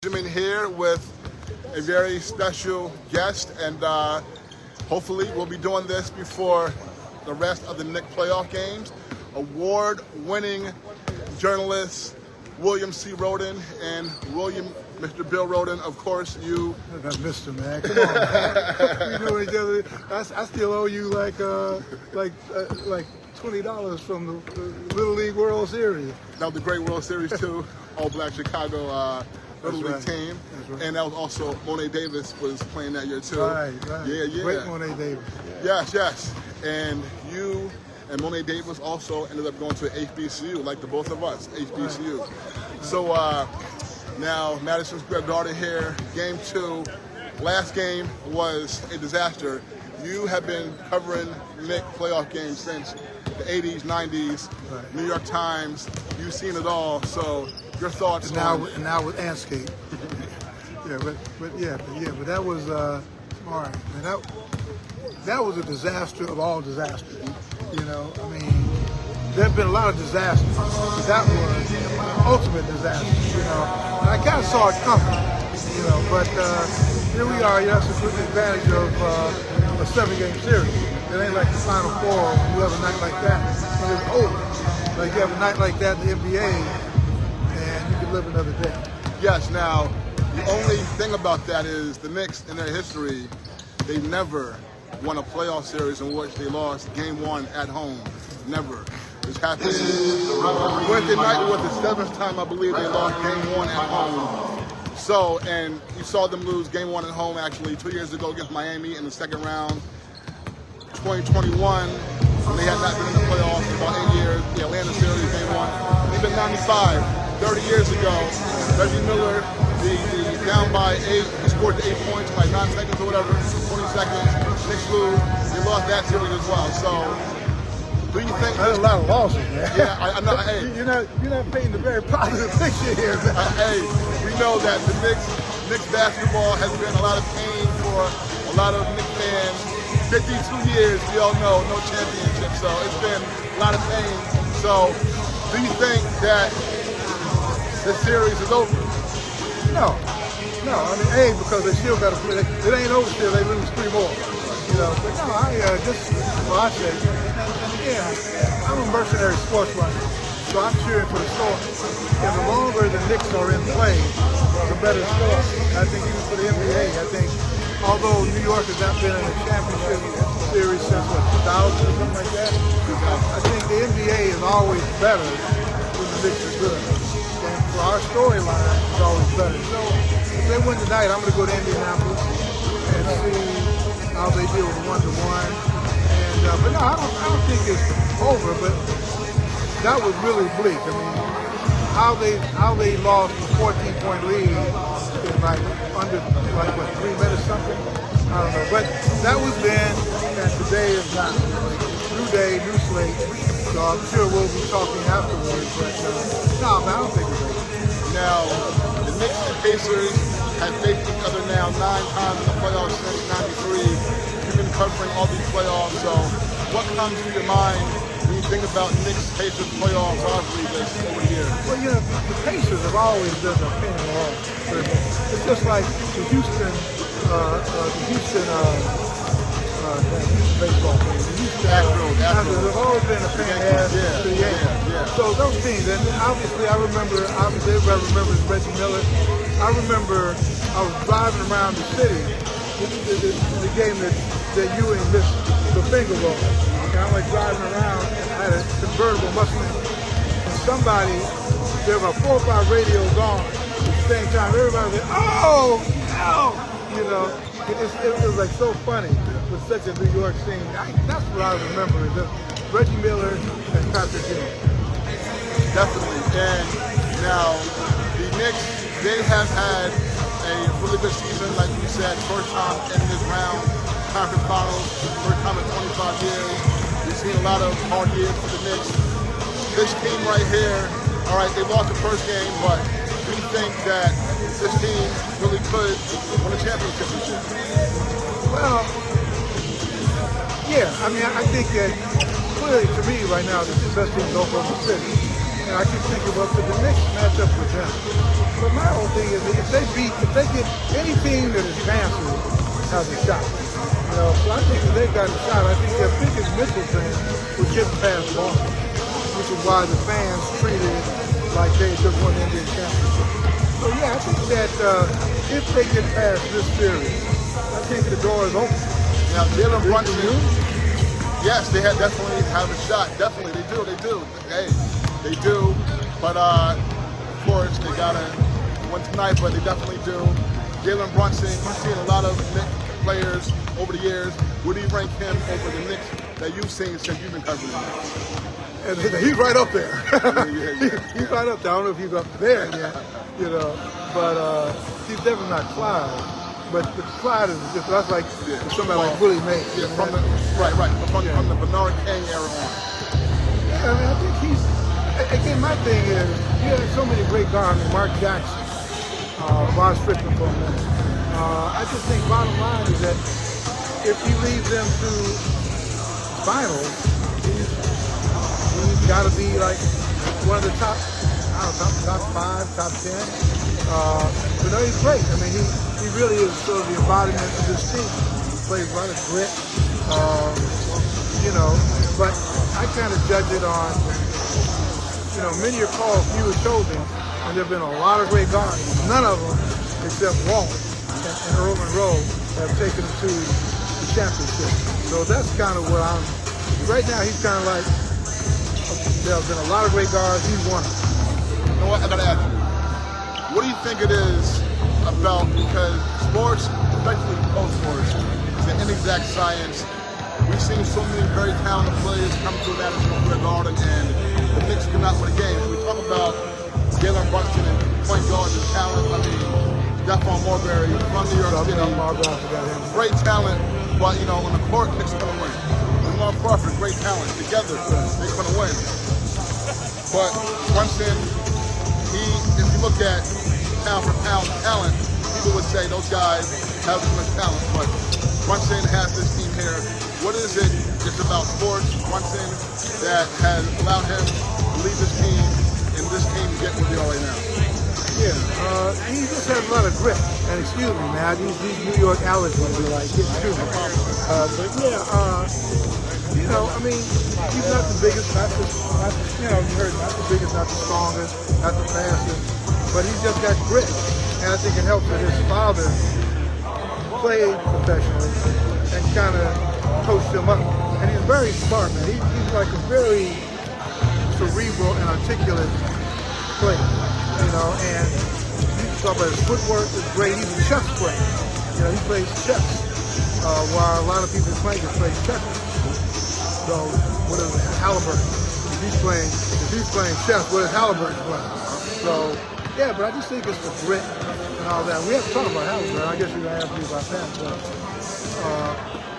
Benjamin here with a very special guest, and hopefully we'll be doing this before the rest of the Knicks playoff games. Award-winning journalist William C. Rhoden and Mr. Bill Rhoden, of course, you. That's Mr. Man. Come on, man. We know each other. I still owe you like $20 from the Little League World Series. That was the great World Series too. All Black Chicago Little League team. Right. And that was also Monet Davis was playing that year too. Right. Yeah. Great Monet Davis. Yeah. Yes. And you and Monet Davis also ended up going to HBCU, like the both of us, HBCU. Right. So now Madison Square Garden here, game 2. Last game was a disaster. You have been covering Knicks playoff games since the 80s, 90s, right. New York Times. You've seen it all. So your thoughts and now with Anscape. but that was all right. Man, that was a disaster of all disasters. You know, I mean, there have been a lot of disasters, but that was an ultimate disaster. You know, and I kind of saw it coming. You know, but here we are. That's a good advantage of a 7-game series. It ain't like the Final Four when you have a night like that and it's over. Like you have a night like that in the NBA and you can live another day. Yes, now, the only thing about that is the Knicks in their history, they never won a playoff series in which they lost game 1 at home. Never. This happened Wednesday night was the 7th time I believe they lost game 1 at home. So, and you saw them lose game 1 at home actually 2 years ago against Miami in the second round. 2021, when they had not been in the playoffs for about 8 years, the Atlanta series game 1. Even 95, 30 years ago, Reggie Miller, the down by 8, he scored 8 points by 9 seconds or whatever, 20 seconds. Knicks lose, they lost that series as well. So, do you think that's a lot of losses, man? Yeah, I know. Hey, you're not painting a very positive picture here, man. Hey, we know that the Knicks basketball has been a lot of pain for a lot of Knicks fans. 52 years, we all know, no championship, so it's been a lot of pain. So, do you think that this series is over? No. I mean, because they still got to play. It ain't over still. They lose 3 more. You know, but no, I say, I'm a mercenary sports writer, so I'm cheering for the story. And the longer the Knicks are in play, the better story. I think even for the NBA, I think, although New York has not been in a championship series since 2000 or something like that, I think the NBA is always better when the Knicks are good. And for our storyline, it's always better. So if they win tonight, I'm going to go to Indianapolis and see how they deal with 1-1. And but no, I don't think it's over. But that was really bleak. I mean, how they lost a 14-point lead in under 3 minutes something. I don't know. But that was then, and today is not. New day, new slate. So I'm sure we'll be talking afterwards. But no, man, I don't think it's over. Now, the Knicks and Pacers have faced each other now 9 times in the playoffs since '93. You've been covering all these playoffs, so what comes to your mind when you think about Knicks-Pacers playoffs obviously this over the years? Well, you know, the Pacers have always been a pain in the ass. It's just like the Houston baseball team. The Houston Astros have always been a pain in the ass to the Yankees. Yeah. So those teams, and obviously everybody remembers Reggie Miller. I remember I was driving around the city, the game that you and the finger roll. And I'm like driving around, and I had a convertible Mustang. And somebody, there were 4 or 5 radios on at the same time. Everybody was like, oh! You know, it was like so funny with such a New York scene. That's what I remember, is Reggie Miller and Patrick Ewing. Definitely. And now, the Knicks, they have had a really good season, like you said, first time in this round, conference finals, first time in 25 years. We've seen a lot of hard years for the Knicks. This team right here, all right, they lost the first game, but do you think that this team really could win a championship this year? Well, yeah, I mean, I think that clearly to me right now, the 2 best teams in Oklahoma City. And I keep thinking, well, could the Knicks match up with them? But my whole thing is, if they get any team that advances has a shot. You know, so I think if they've got a shot, I think their biggest mental thing was getting past Boston, which is why the fans treated it like they just won the NBA championship. So yeah, I think that if they get past this series, I think the door is open. Now, Jalen Brunson, yes, they definitely have a shot. Definitely, they do. Hey, they do. But of course, they gotta win tonight. But they definitely do. Jalen Brunson, you've seen a lot of Knicks players over the years. Where do you rank him over the Knicks that you've seen since you've been covering the Knicks? And he's right up there. Yeah. He's right up there. I don't know if he's up there yet, you know, but he's definitely not Clyde. But the Clyde is just, that's like somebody like Willie Mays. Yeah, from the Bernard King era on. Yeah, I mean, I think he's, again, my thing is, you have so many great guards, Mark Jackson, Von Strickland for a minute. I just think bottom line is that if he leads them to finals, he's got to be like one of the top, I don't know, top 5, top 10. But no, he's great. I mean, he really is sort of the embodiment of this team. He plays a lot of grit, you know, but I kind of judge it on, you know, many are called, few are chosen, and there have been a lot of great guards. None of them, except Walt and Earl Monroe, have taken him to the championship. So that's kind of what I'm, right now he's kind of like, there have been a lot of great guards, he's one of them. You know what, I gotta ask you, what do you think it is about, because sports, especially pro sports, is an inexact science. We've seen so many very talented players come to Madison Square Garden and the Knicks come out with a game. We talk about Jalen Brunson and point guards and talent. I mean, Stephon Marbury from New York City. Great talent, but you know, on the court, Knicks are gonna win. Jamal Crawford, great talent. Together, they're gonna win. But Brunson, if you look at pound for pound talent, people would say those guys have too much talent, but Brunson has this team here. What is it just about sports, Brunson, that has allowed him to lead this team and this team get where they are right now? Yeah, he just has a lot of grit. And excuse me, man, these New York allergies are like getting to me. But yeah, you know, I mean, he's not the biggest, you know, you heard, not the biggest, not the strongest, not the fastest, but he's just got grit. And I think it helps that his father played professionally and kind of coached him up. And he's very smart, man. He's like a very cerebral and articulate player, you know, and you talk about his footwork is great. He's a chess player. You know, he plays chess, while a lot of people play checkers. So, what is Halliburton? If he's playing chess, what is Halliburton playing? So, yeah, but I just think it's the grit and all that. We have to talk about Halliburton. I guess you're going to ask me about that.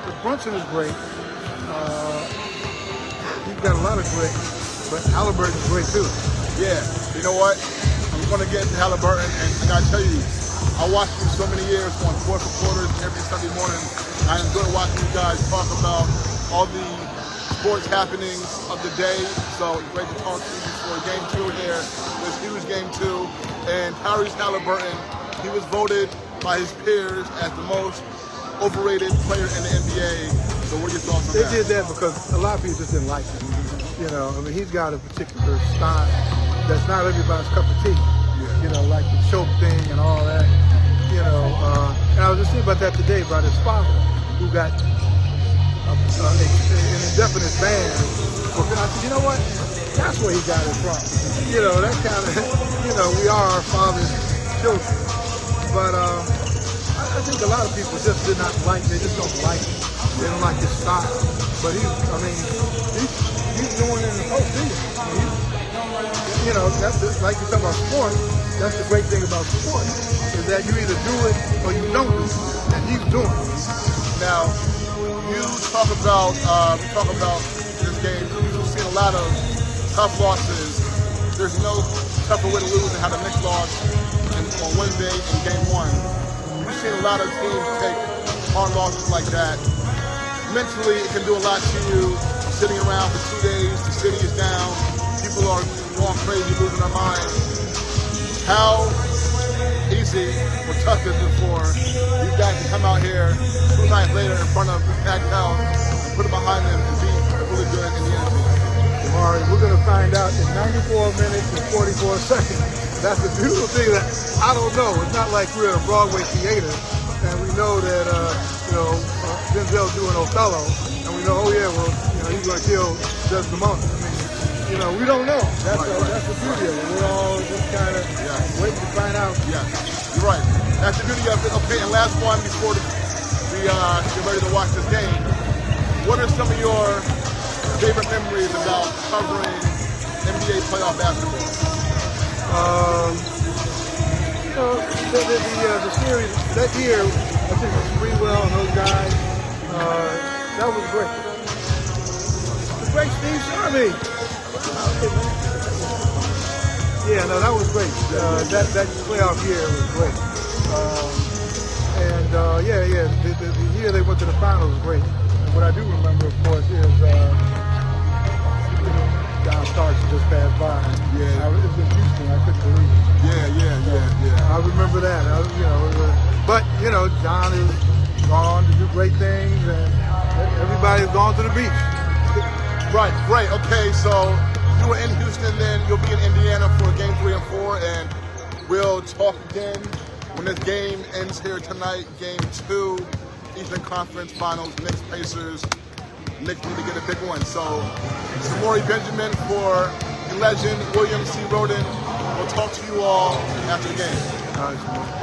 But Brunson is great. He's got a lot of grit, but Halliburton is great too. Yeah, you know what? I'm going to get to Halliburton, and I got to tell you, I watched you so many years on fourth quarters every Sunday morning. I enjoy watching you guys talk about all the sports happenings of the day. So it's great to talk to you before game 2 here. This huge game 2. And Tyrese Halliburton, he was voted by his peers as the most overrated player in the NBA. So what are your thoughts on that? They did that because a lot of people just didn't like him. You know, I mean, he's got a particular style that's not everybody's cup of tea. You know, like the choke thing and all that. You know, and I was just thinking about that today about his father, who got an indefinite ban. I said, you know what? That's where he got it from. You know, that kind of, you know, we are our father's children. But I think a lot of people just did not like, they just don't like him. They don't like his style. But he's going in the postseason. You know, that's like you talk about sport. That's the great thing about sport, is that you either do it or you don't do it. And he's doing it. Now, you talk about this game. You've seen a lot of tough losses. There's no tougher way to lose than how the Knicks lost on Wednesday in game 1. You've seen a lot of teams take hard losses like that. Mentally, it can do a lot to you. Sitting around for 2 days, the city is down. People people are going crazy, losing their minds. How easy or tough is it for you guys to come out here 2 nights later in front of this packed house and put it behind them and be a really good Indiana team? Samori, we're going to find out in 94 minutes and 44 seconds. That's the beautiful thing that I don't know. It's not like we're in a Broadway theater and we know that, Denzel's doing Othello and we know, oh yeah, well, he's going to kill Desdemona. I mean, we don't know. That's the beauty of it. We're all just kind of waiting to find out. Yeah, you're right. That's the beauty of it. Okay, and last one before we get ready to watch this game. What are some of your favorite memories about covering NBA playoff basketball? The series that year, I think Sprewell and those guys, that was great. The great Steve Sharmy. Yeah, no, that was great. That playoff year was great. The year they went to the finals was great. And what I do remember, of course, is John Starks just passed by. Yeah. It was in Houston. I couldn't believe it. Yeah. I remember that. But John is gone to do great things, and everybody's gone to the beach. Right. Okay, so you were in Houston, then you'll be in Indiana for game 3 and 4, and we'll talk again when this game ends here tonight. Game 2, Eastern Conference Finals, Knicks-Pacers. Knicks need to get a big one. So, Samori Benjamin for the legend, William C. Rhoden. We'll talk to you all after the game. All right,